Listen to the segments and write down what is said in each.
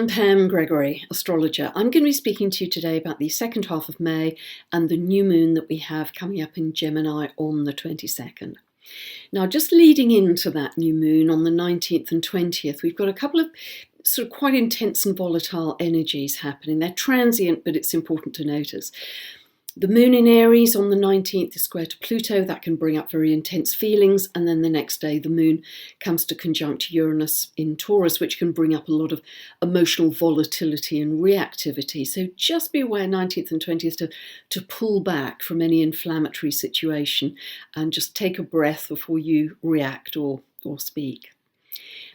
I'm Pam Gregory, astrologer. I'm going to be speaking to you today about the second half of May and the new moon that we have coming up in Gemini on the 22nd. Now, just leading into that new moon on the 19th and 20th, we've got a couple of sort of quite intense and volatile energies happening. They're transient, but it's important to notice. The moon in Aries on the 19th is square to Pluto. That can bring up very intense feelings. And then the next day, the moon comes to conjunct Uranus in Taurus, which can bring up a lot of emotional volatility and reactivity. So just be aware, 19th and 20th, to pull back from any inflammatory situation and just take a breath before you react or speak.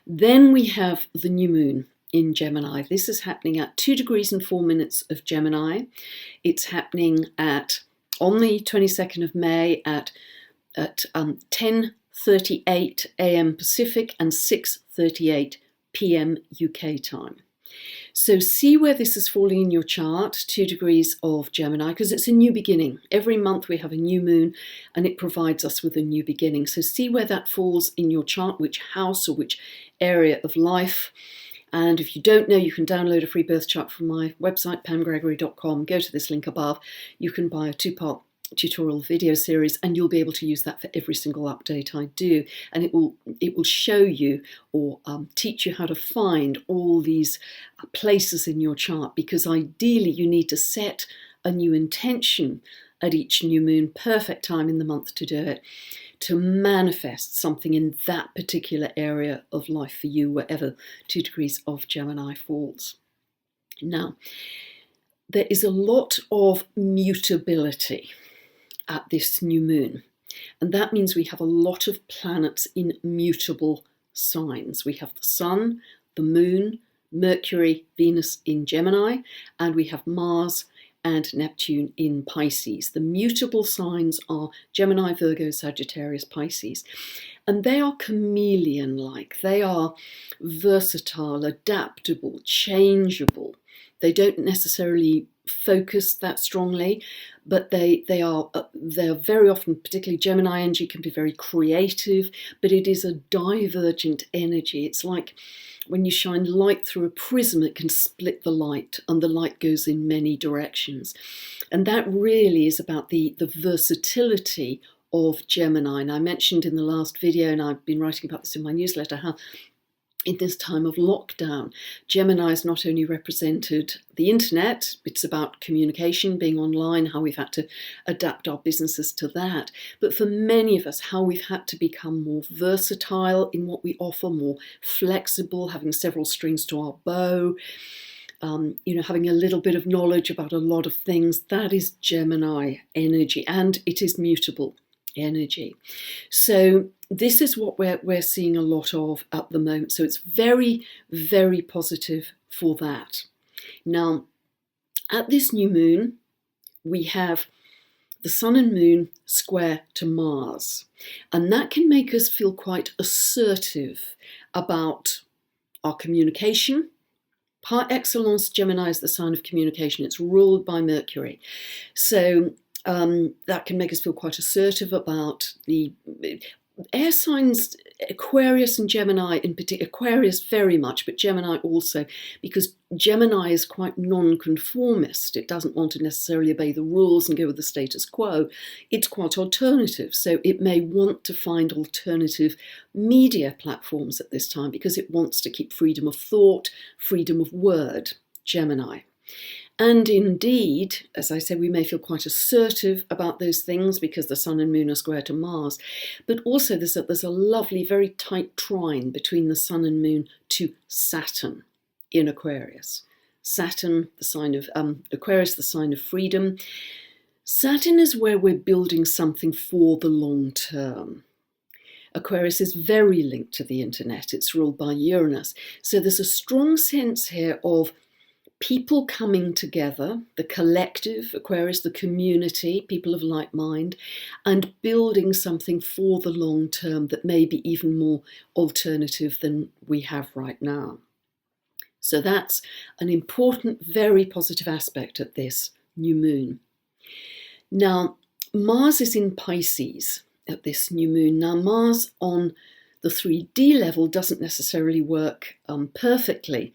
Then we have the new moon in Gemini. This is happening at 2 degrees and 4 minutes of Gemini. It's happening on the 22nd of May at 10:38 a.m. Pacific and 6:38 p.m. UK time. So see where this is falling in your chart, 2 degrees of Gemini, because it's a new beginning. Every month we have a new moon and it provides us with a new beginning. So see where that falls in your chart, which house or which area of life. And if you don't know, you can download a free birth chart from my website, pamgregory.com. Go to this link above. You can buy a 2-part tutorial video series and you'll be able to use that for every single update I do. And it will show you or teach you how to find all these places in your chart, because ideally you need to set a new intention at each new moon, perfect time in the month to do it, to manifest something in that particular area of life for you, wherever 2 degrees of Gemini falls. Now, there is a lot of mutability at this new moon, and that means we have a lot of planets in mutable signs. We have the Sun, the Moon, Mercury, Venus in Gemini, and we have Mars and Neptune in Pisces. The mutable signs are Gemini, Virgo, Sagittarius, Pisces. And they are chameleon-like. They are versatile, adaptable, changeable. They don't necessarily focus that strongly, but they are very often, particularly Gemini energy, can be very creative, but it is a divergent energy. It's like when you shine light through a prism, it can split the light and the light goes in many directions. And that really is about the versatility of Gemini. And I mentioned in the last video, and I've been writing about this in my newsletter, how in this time of lockdown, Gemini has not only represented the internet, it's about communication, being online, how we've had to adapt our businesses to that. But for many of us, how we've had to become more versatile in what we offer, more flexible, having several strings to our bow, having a little bit of knowledge about a lot of things. That is Gemini energy, and it is mutable energy. So this is what we're seeing a lot of at the moment. So it's very, very positive for that. Now, at this new moon, we have the Sun and Moon square to Mars. And that can make us feel quite assertive about our communication. Par excellence, Gemini is the sign of communication. It's ruled by Mercury. So that can make us feel quite assertive about the air signs, Aquarius and Gemini in particular. Aquarius very much, but Gemini also, because Gemini is quite non-conformist. It doesn't want to necessarily obey the rules and go with the status quo. It's quite alternative. So it may want to find alternative media platforms at this time because it wants to keep freedom of thought, freedom of word, Gemini. And indeed, as I said, we may feel quite assertive about those things because the Sun and Moon are square to Mars. But also there's a lovely, very tight trine between the Sun and Moon to Saturn in Aquarius. Saturn, the sign of Aquarius, the sign of freedom. Saturn is where we're building something for the long term. Aquarius is very linked to the internet. It's ruled by Uranus. So there's a strong sense here of people coming together, the collective, Aquarius, the community, people of like mind, and building something for the long term that may be even more alternative than we have right now. So that's an important, very positive aspect at this new moon. Now, Mars is in Pisces at this new moon. Now, Mars on the 3D level doesn't necessarily work perfectly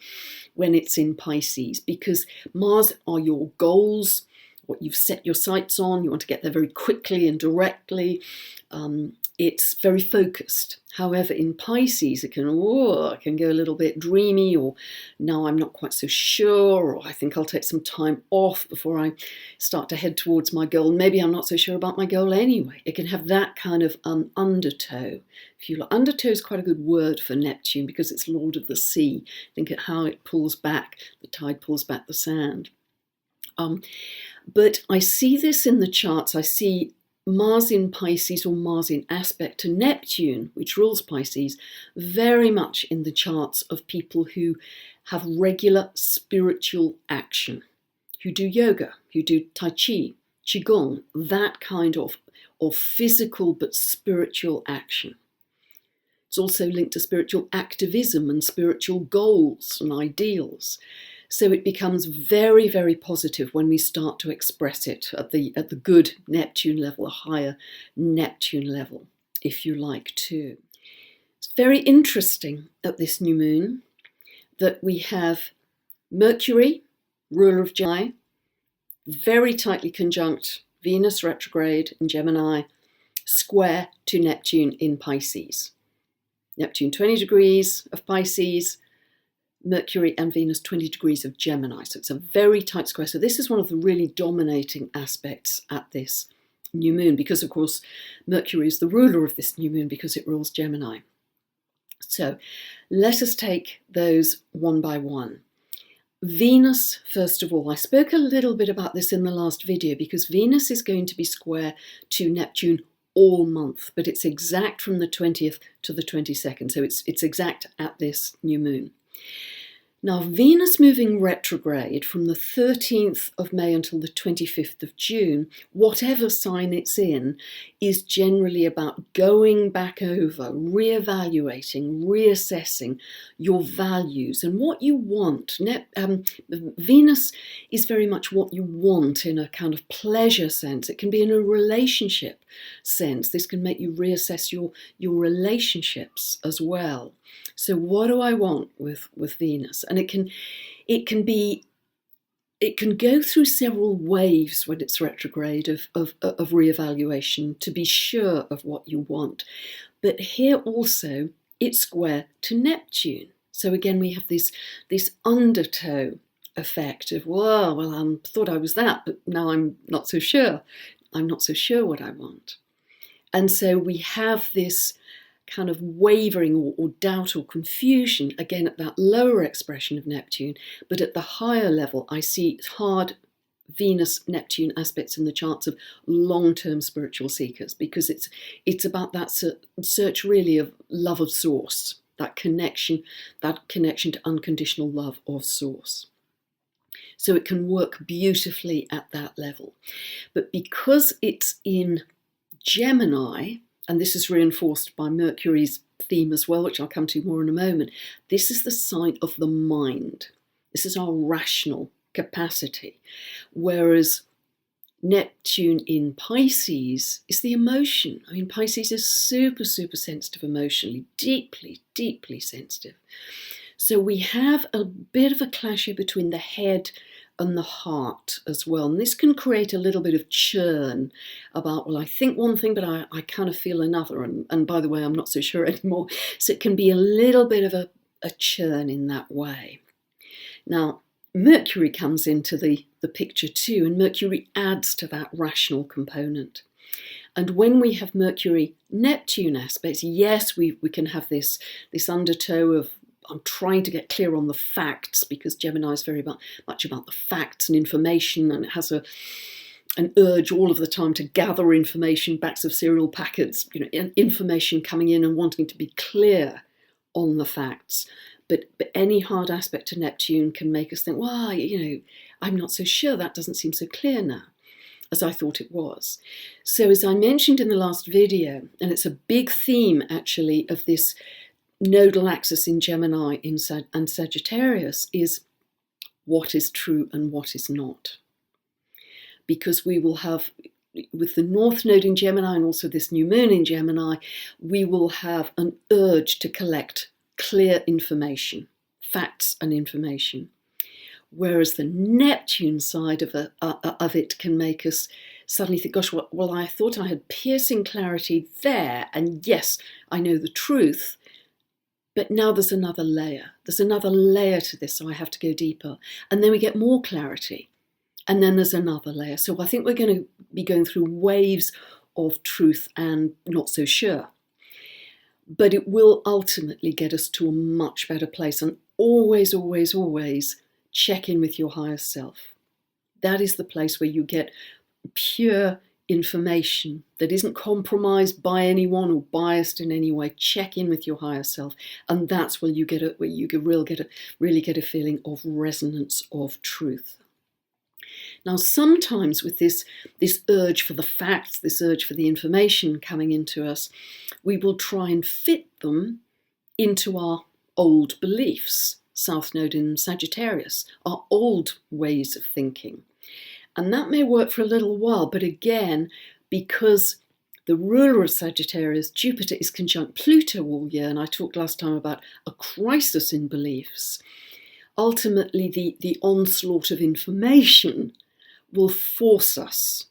when it's in Pisces, because Mars are your goals, what you've set your sights on. You want to get there very quickly and directly. It's very focused. However, in Pisces, it can go a little bit dreamy, or now I'm not quite so sure, or I think I'll take some time off before I start to head towards my goal. Maybe I'm not so sure about my goal anyway. It can have that kind of undertow. If you look, undertow is quite a good word for Neptune because it's Lord of the Sea. Think at how it pulls back, the tide pulls back the sand. But I see this in the charts. I see Mars in Pisces, or Mars in aspect to Neptune, which rules Pisces, very much in the charts of people who have regular spiritual action, who do yoga, who do Tai Chi, Qigong, that kind of physical but spiritual action. It's also linked to spiritual activism and spiritual goals and ideals. So it becomes very, very positive when we start to express it at the good Neptune level, a higher Neptune level, if you like too. It's very interesting at this new moon that we have Mercury, ruler of Gemini, very tightly conjunct Venus retrograde in Gemini, square to Neptune in Pisces. Neptune 20 degrees of Pisces, Mercury and Venus 20 degrees of Gemini. So it's a very tight square. So this is one of the really dominating aspects at this new moon, because of course Mercury is the ruler of this new moon because it rules Gemini. So let us take those one by one. Venus, first of all, I spoke a little bit about this in the last video because Venus is going to be square to Neptune all month, but it's exact from the 20th to the 22nd. So it's exact at this new moon. Now, Venus moving retrograde from the 13th of May until the 25th of June, whatever sign it's in, is generally about going back over, reevaluating, reassessing your values and what you want. Venus is very much what you want in a kind of pleasure sense. It can be in a relationship sense. This can make you reassess your relationships as well. So what do I want with Venus? And it can go through several waves when it's retrograde of reevaluation to be sure of what you want. But here also it's square to Neptune. So again we have this undertow effect of, well, I thought I was that, but now I'm not so sure. I'm not so sure what I want. And so we have this kind of wavering or doubt or confusion, again at that lower expression of Neptune, but at the higher level I see hard Venus-Neptune aspects in the charts of long-term spiritual seekers, because it's about that search really of love of source, that connection to unconditional love of source. So it can work beautifully at that level. But because it's in Gemini, and this is reinforced by Mercury's theme as well, which I'll come to more in a moment, this is the sign of the mind. This is our rational capacity. Whereas Neptune in Pisces is the emotion. I mean, Pisces is super, super sensitive emotionally, deeply, deeply sensitive. So we have a bit of a clash here between the head and the heart as well. And this can create a little bit of churn about, well, I think one thing, but I kind of feel another. And by the way, I'm not so sure anymore. So it can be a little bit of a churn in that way. Now, Mercury comes into the picture too, and Mercury adds to that rational component. And when we have Mercury-Neptune aspects, yes, we can have this undertow of, I'm trying to get clear on the facts, because Gemini is very much about the facts and information, and it has an urge all of the time to gather information, backs of cereal packets, information coming in and wanting to be clear on the facts. But any hard aspect to Neptune can make us think, well, I'm not so sure, that doesn't seem so clear now as I thought it was. So as I mentioned in the last video, and it's a big theme actually of this nodal axis in Gemini and Sagittarius, is what is true and what is not. Because we will have with the North Node in Gemini and also this new moon in Gemini, we will have an urge to collect clear information, facts and information. Whereas the Neptune side of it can make us suddenly think, gosh, well, I thought I had piercing clarity there, and yes, I know the truth, but now there's another layer. There's another layer to this, so I have to go deeper. And then we get more clarity, and then there's another layer. So I think we're going to be going through waves of truth and not so sure. But it will ultimately get us to a much better place. And always, always, always check in with your higher self. That is the place where you get pure information that isn't compromised by anyone or biased in any way. Check in with your higher self, and that's where you really get a feeling of resonance of truth. Now, sometimes with this urge for the facts, this urge for the information coming into us, we will try and fit them into our old beliefs. South Node in Sagittarius, our old ways of thinking. And that may work for a little while, but again, because the ruler of Sagittarius, Jupiter, is conjunct Pluto all year, and I talked last time about a crisis in beliefs, ultimately the onslaught of information will force us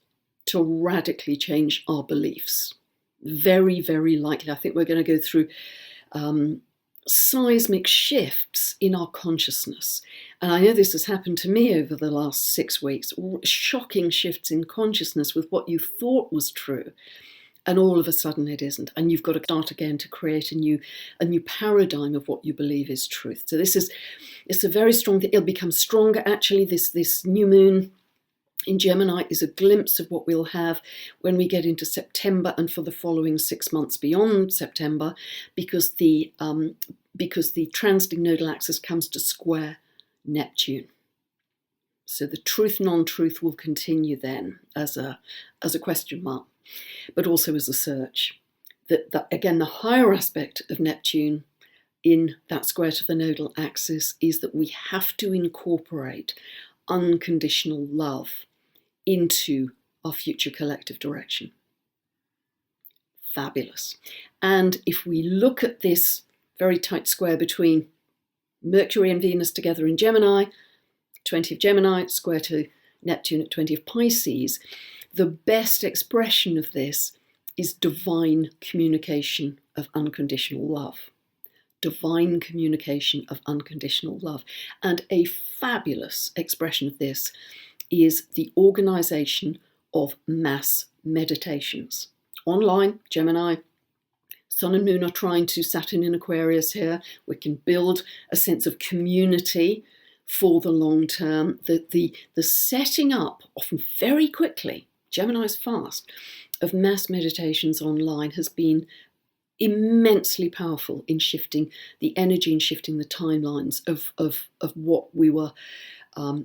to radically change our beliefs. Very, very likely. I think we're going to go through seismic shifts in our consciousness. And I know this has happened to me over the last 6 weeks, shocking shifts in consciousness with what you thought was true. And all of a sudden it isn't. And you've got to start again to create a new paradigm of what you believe is truth. So it's a very strong thing. It'll become stronger. Actually, this new moon in Gemini is a glimpse of what we'll have when we get into September and for the following 6 months beyond September, because the transiting nodal axis comes to square Neptune. So the truth, non-truth will continue then as a question mark, but also as a search. That again, the higher aspect of Neptune in that square to the nodal axis is that we have to incorporate unconditional love into our future collective direction. Fabulous. And if we look at this very tight square between Mercury and Venus together in Gemini, 20 of Gemini, square to Neptune at 20 of Pisces, the best expression of this is divine communication of unconditional love. Divine communication of unconditional love. And a fabulous expression of this is the organization of mass meditations. Online, Gemini, Sun and Moon are trying to Saturn in Aquarius here. We can build a sense of community for the long term. The setting up, often very quickly, Gemini's fast, of mass meditations online has been immensely powerful in shifting the energy and shifting the timelines of what we were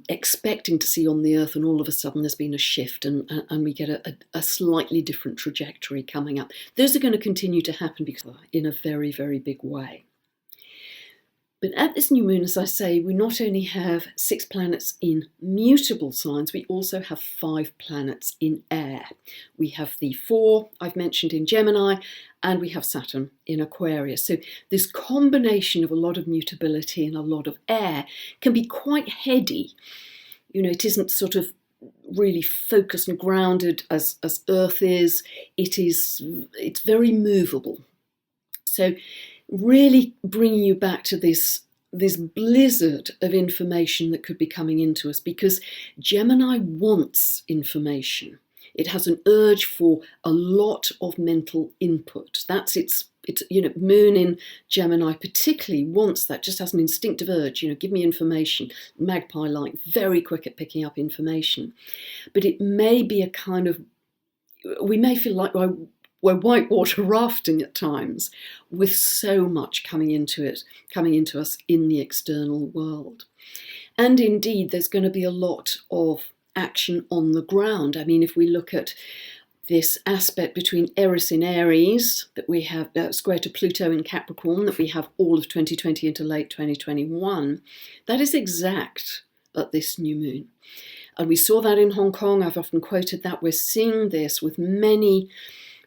expecting to see on the earth, and all of a sudden there's been a shift and we get a slightly different trajectory coming up. Those are going to continue to happen because in a very, very big way. But at this new moon, as I say, we not only have 6 planets in mutable signs, we also have 5 planets in air. We have the 4 I've mentioned in Gemini, and we have Saturn in Aquarius. So this combination of a lot of mutability and a lot of air can be quite heady. You know, it isn't sort of really focused and grounded as Earth is. It's very movable. So really bringing you back to this blizzard of information that could be coming into us, because Gemini wants information. It has an urge for a lot of mental input. That's its moon in Gemini particularly wants that, just has an instinctive urge, give me information. Magpie-like, very quick at picking up information. But it may be a kind of, we may feel like we're whitewater rafting at times with so much coming into us in the external world. And indeed, there's going to be a lot of action on the ground. I mean, if we look at this aspect between Eris in Aries, that we have square to Pluto in Capricorn, that we have all of 2020 into late 2021, that is exact at this new moon. And we saw that in Hong Kong. I've often quoted that. We're seeing this with many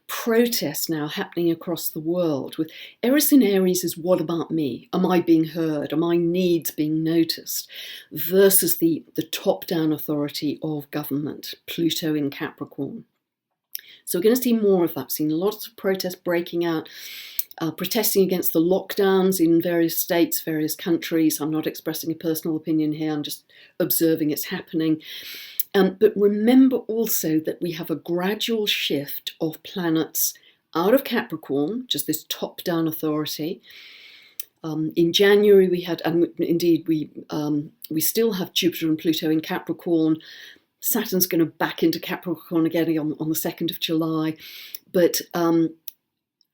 protests now happening across the world. With Eris in Aries is what about me? Am I being heard? Are my needs being noticed? Versus the top-down authority of government, Pluto in Capricorn. So we're going to see more of that. We've seen lots of protests breaking out, protesting against the lockdowns in various states, various countries. I'm not expressing a personal opinion here. I'm just observing it's happening. But remember also that we have a gradual shift of planets out of Capricorn, just this top-down authority. In January we had, and indeed we still have Jupiter and Pluto in Capricorn. Saturn's going to back into Capricorn again on the 2nd of July. But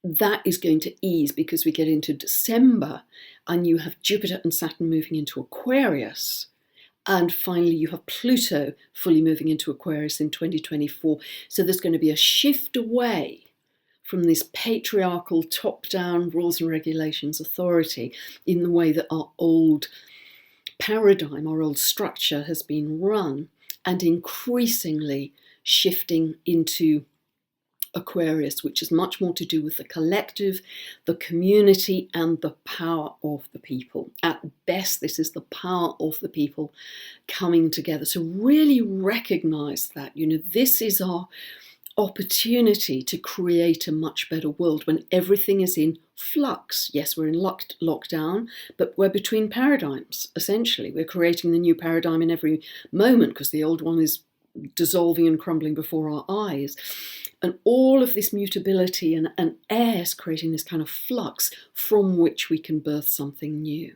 that is going to ease because we get into December and you have Jupiter and Saturn moving into Aquarius. And finally, you have Pluto fully moving into Aquarius in 2024. So there's going to be a shift away from this patriarchal top-down rules and regulations authority in the way that our old paradigm, our old structure has been run, and increasingly shifting into Aquarius, which is much more to do with the collective, the community, and the power of the people. At best, this is the power of the people coming together. So really recognize that, this is our opportunity to create a much better world when everything is in flux. Yes, we're in lockdown, but we're between paradigms, essentially. We're creating the new paradigm in every moment because the old one is dissolving and crumbling before our eyes. And all of this mutability and air is creating this kind of flux from which we can birth something new.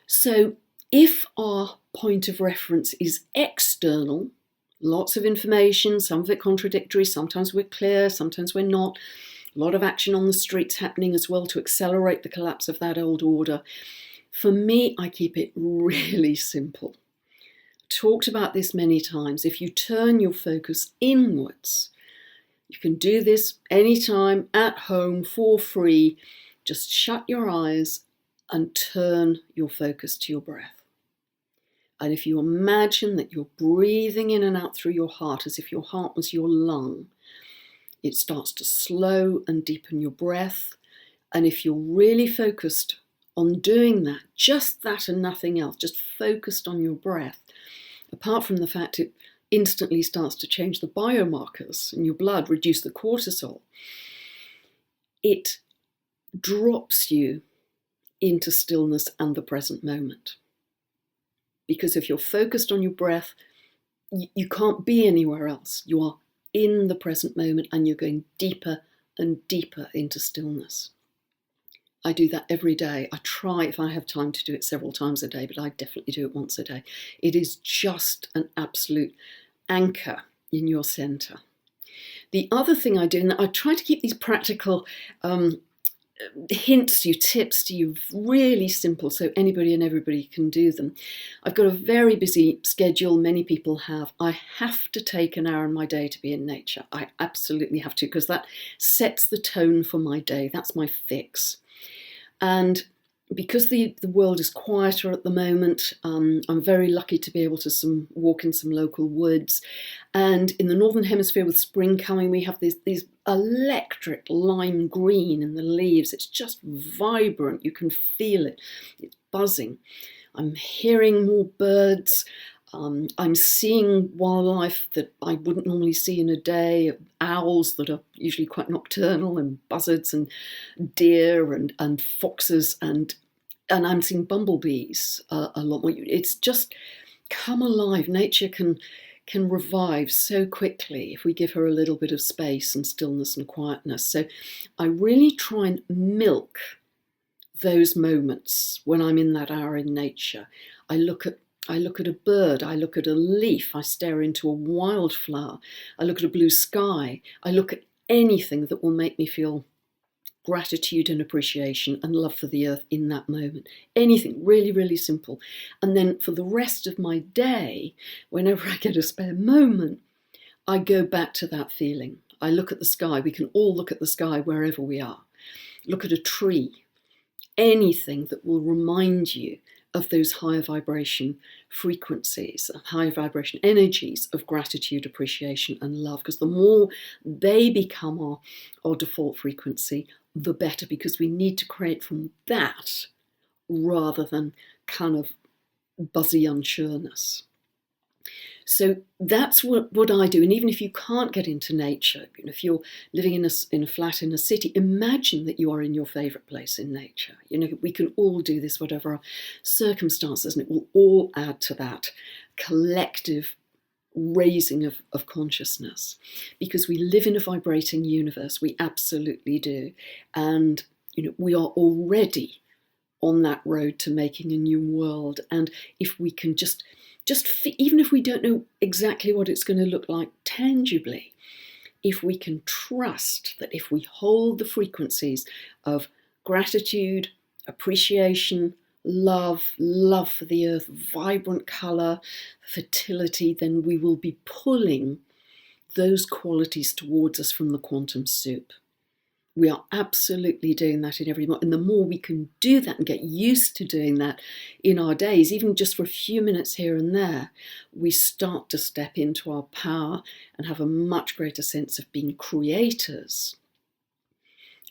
So if our point of reference is external, lots of information, some of it contradictory, sometimes we're clear, sometimes we're not, a lot of action on the streets happening as well to accelerate the collapse of that old order. For me, I keep it really simple. Talked about this many times. If you turn your focus inwards, you can do this anytime at home for free. Just shut your eyes and turn your focus to your breath. And if you imagine that you're breathing in and out through your heart as if your heart was your lung, it starts to slow and deepen your breath. And if you're really focused on doing that, just that and nothing else, just focused on your breath, apart from the fact it instantly starts to change the biomarkers in your blood, reduce the cortisol, it drops you into stillness and the present moment. Because if you're focused on your breath, you can't be anywhere else. You are in the present moment and you're going deeper and deeper into stillness. I do that every day. I try, if I have time, to do it several times a day, but I definitely do it once a day. It is just an absolute anchor in your center. The other thing I do, and I try to keep these practical hints to you, tips to you, really simple so anybody and everybody can do them. I've got a very busy schedule, many people have. I have to take an hour in my day to be in nature. I absolutely have to, because that sets the tone for my day. That's my fix. And because the world is quieter at the moment, I'm very lucky to be able to walk in some local woods. And in the Northern Hemisphere with spring coming, we have these electric lime green in the leaves. It's just vibrant. You can feel it. It's buzzing. I'm hearing more birds. I'm seeing wildlife that I wouldn't normally see in a day, owls that are usually quite nocturnal, and buzzards and deer and foxes, and I'm seeing bumblebees a lot more. It's just come alive. Nature can revive so quickly if we give her a little bit of space and stillness and quietness. So I really try and milk those moments when I'm in that hour in nature. I look at a bird, I look at a leaf, I stare into a wildflower, I look at a blue sky, I look at anything that will make me feel gratitude and appreciation and love for the earth in that moment. Anything, really, really simple. And then for the rest of my day, whenever I get a spare moment, I go back to that feeling. I look at the sky. We can all look at the sky wherever we are. Look at a tree. Anything that will remind you of those higher vibration frequencies, higher vibration energies of gratitude, appreciation, and love. Because the more they become our default frequency, the better, because we need to create from that rather than kind of buzzy unsureness. So that's what I do. And even if you can't get into nature, if you're living in a flat in a city, imagine that you are in your favourite place in nature. We can all do this, whatever our circumstances, and it will all add to that collective raising of consciousness, because we live in a vibrating universe. We absolutely do. And we are already on that road to making a new world. And if we can just even if we don't know exactly what it's going to look like tangibly, if we can trust that if we hold the frequencies of gratitude, appreciation, love for the earth, vibrant colour, fertility, then we will be pulling those qualities towards us from the quantum soup. We are absolutely doing that in every moment. And the more we can do that and get used to doing that in our days, even just for a few minutes here and there, we start to step into our power and have a much greater sense of being creators,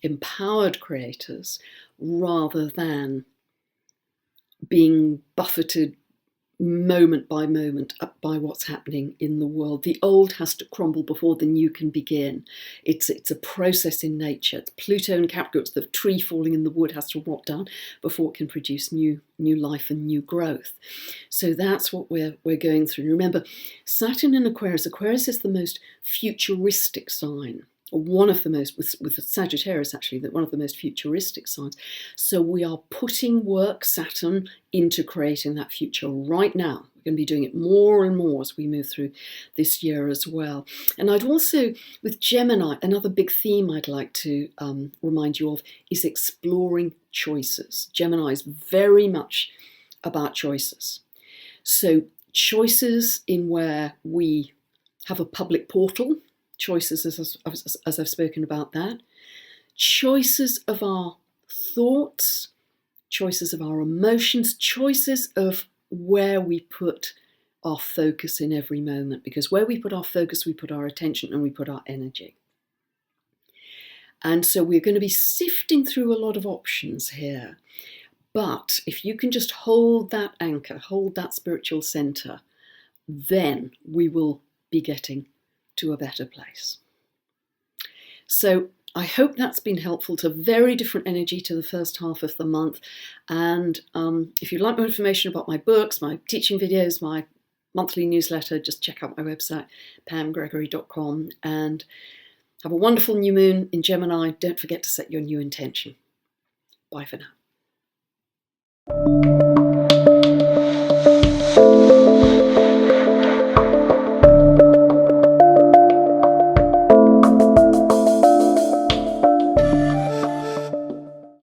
empowered creators, rather than being buffeted moment by moment up by what's happening in the world. The old has to crumble before the new can begin. It's a process in nature. It's Pluto and Capricorn. It's the tree falling in the wood has to rot down before it can produce new life and new growth. So that's what we're going through. Remember, Saturn in Aquarius. Aquarius is the most futuristic sign, or one of the most, with Sagittarius actually, that one of the most futuristic signs. So we are putting work, Saturn, into creating that future right now. We're going to be doing it more and more as we move through this year as well. And I'd also, with Gemini, another big theme I'd like to remind you of is exploring choices. Gemini is very much about choices. So choices in where we have a public portal, choices as I've spoken about that, choices of our thoughts, choices of our emotions, choices of where we put our focus in every moment, because where we put our focus, we put our attention and we put our energy. And so we're going to be sifting through a lot of options here. But if you can just hold that anchor, hold that spiritual center, then we will be getting to a better place. So I hope that's been helpful. To very different energy to the first half of the month. And if you'd like more information about my books, my teaching videos, my monthly newsletter, just check out my website, pamgregory.com. And have a wonderful new moon in Gemini. Don't forget to set your new intention. Bye for now.